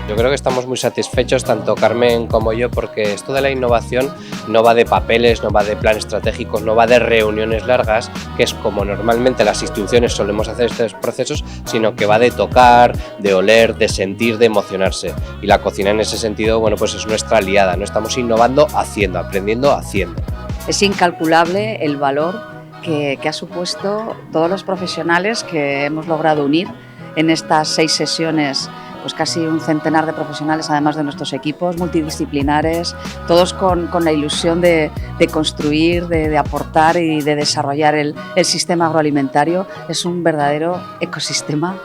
Yo creo que estamos muy satisfechos, tanto Carmen como yo, porque esto de la innovación no va de papeles, no va de planes estratégicos, no va de reuniones largas, que es como normalmente las instituciones solemos hacer estos procesos, sino que va de tocar, de oler, de sentir, de emocionarse. Y la cocina en ese sentido, bueno, pues es nuestra aliada, ¿no? Estamos innovando haciendo, aprendiendo haciendo. Es incalculable el valor que ha supuesto todos los profesionales que hemos logrado unir en estas 6 sesiones, pues casi un centenar de profesionales, además de nuestros equipos multidisciplinares, todos con la ilusión de construir, de aportar y de desarrollar el sistema agroalimentario. Es un verdadero ecosistema.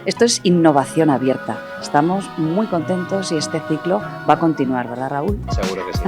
Esto es innovación abierta. Estamos muy contentos y este ciclo va a continuar, ¿verdad, Raúl? Seguro que sí.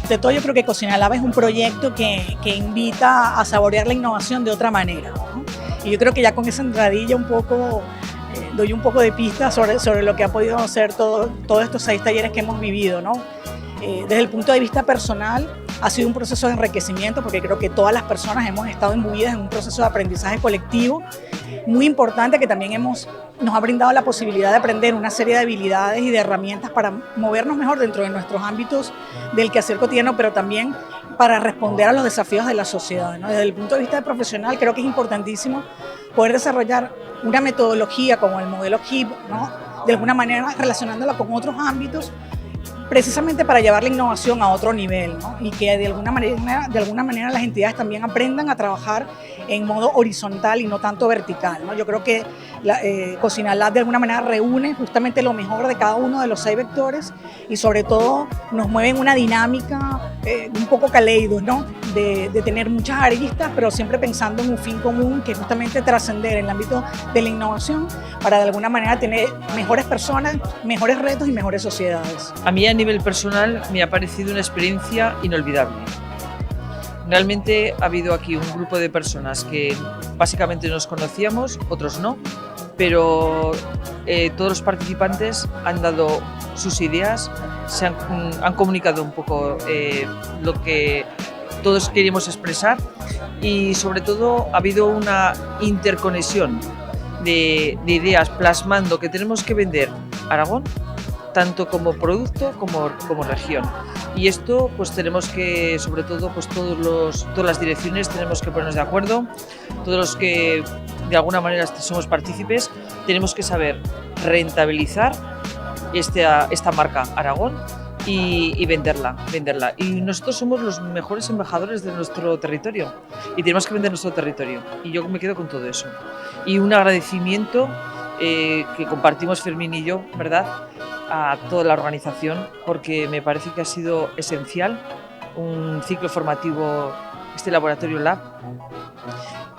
De todo, yo creo que Cocina Lab es un proyecto que invita a saborear la innovación de otra manera, ¿no? Y yo creo que ya con esa entradilla un poco doy un poco de pistas sobre lo que ha podido ser todos estos 6 talleres que hemos vivido, ¿no? Desde el punto de vista personal, ha sido un proceso de enriquecimiento, porque creo que todas las personas hemos estado imbuidas en un proceso de aprendizaje colectivo muy importante, que también nos ha brindado la posibilidad de aprender una serie de habilidades y de herramientas para movernos mejor dentro de nuestros ámbitos del quehacer cotidiano, pero también para responder a los desafíos de la sociedad, ¿no? Desde el punto de vista profesional, creo que es importantísimo poder desarrollar una metodología como el modelo HIP, ¿no? De alguna manera relacionándola con otros ámbitos, precisamente para llevar la innovación a otro nivel, ¿no? Y que de alguna manera las entidades también aprendan a trabajar en modo horizontal y no tanto vertical, ¿no? Yo creo que Cocina Lab de alguna manera reúne justamente lo mejor de cada uno de los 6 vectores y sobre todo nos mueve en una dinámica un poco caleido, ¿no? De tener muchas aristas, pero siempre pensando en un fin común, que es justamente trascender en el ámbito de la innovación para de alguna manera tener mejores personas, mejores retos y mejores sociedades. A mí a nivel personal me ha parecido una experiencia inolvidable. Realmente ha habido aquí un grupo de personas que básicamente nos conocíamos, otros no, pero todos los participantes han dado sus ideas, han comunicado un poco lo que todos queríamos expresar y sobre todo ha habido una interconexión de ideas plasmando que tenemos que vender Aragón tanto como producto como región. Y esto pues tenemos que, sobre todo, pues todas las direcciones tenemos que ponernos de acuerdo, todos los que de alguna manera somos partícipes, tenemos que saber rentabilizar esta marca Aragón y venderla. Y nosotros somos los mejores embajadores de nuestro territorio y tenemos que vender nuestro territorio. Y yo me quedo con todo eso. Y un agradecimiento que compartimos Fermín y yo, ¿verdad?, a toda la organización, porque me parece que ha sido esencial un ciclo formativo, este Laboratorio Lab,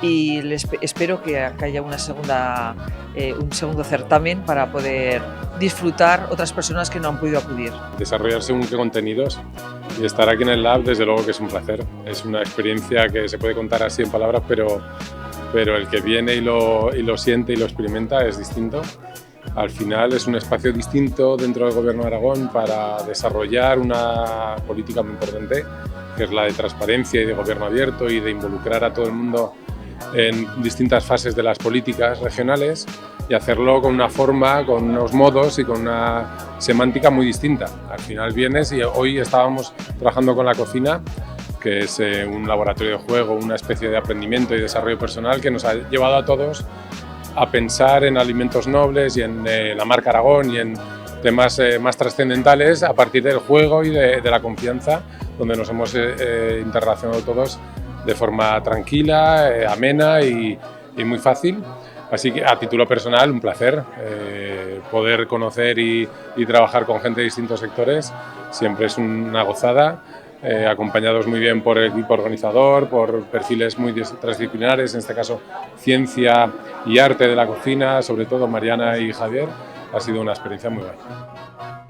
y espero que haya un segundo certamen para poder disfrutar otras personas que no han podido acudir. Desarrollar según qué contenidos y estar aquí en el Lab, desde luego que es un placer. Es una experiencia que se puede contar así en palabras, pero el que viene y lo siente y lo experimenta es distinto. Al final es un espacio distinto dentro del Gobierno de Aragón para desarrollar una política muy importante, que es la de transparencia y de gobierno abierto y de involucrar a todo el mundo en distintas fases de las políticas regionales y hacerlo con una forma, con unos modos y con una semántica muy distinta. Al final vienes y hoy estábamos trabajando con la cocina, que es un laboratorio de juego, una especie de aprendimiento y desarrollo personal que nos ha llevado a todos a pensar en alimentos nobles y en la marca Aragón y en temas más trascendentales a partir del juego y de la confianza, donde nos hemos interrelacionado todos de forma tranquila, amena y muy fácil. Así que a título personal, un placer poder conocer y trabajar con gente de distintos sectores. Siempre es una gozada, acompañados muy bien por el equipo organizador, por perfiles muy transdisciplinares, en este caso ciencia y arte de la cocina, sobre todo Mariana y Javier. Ha sido una experiencia muy buena.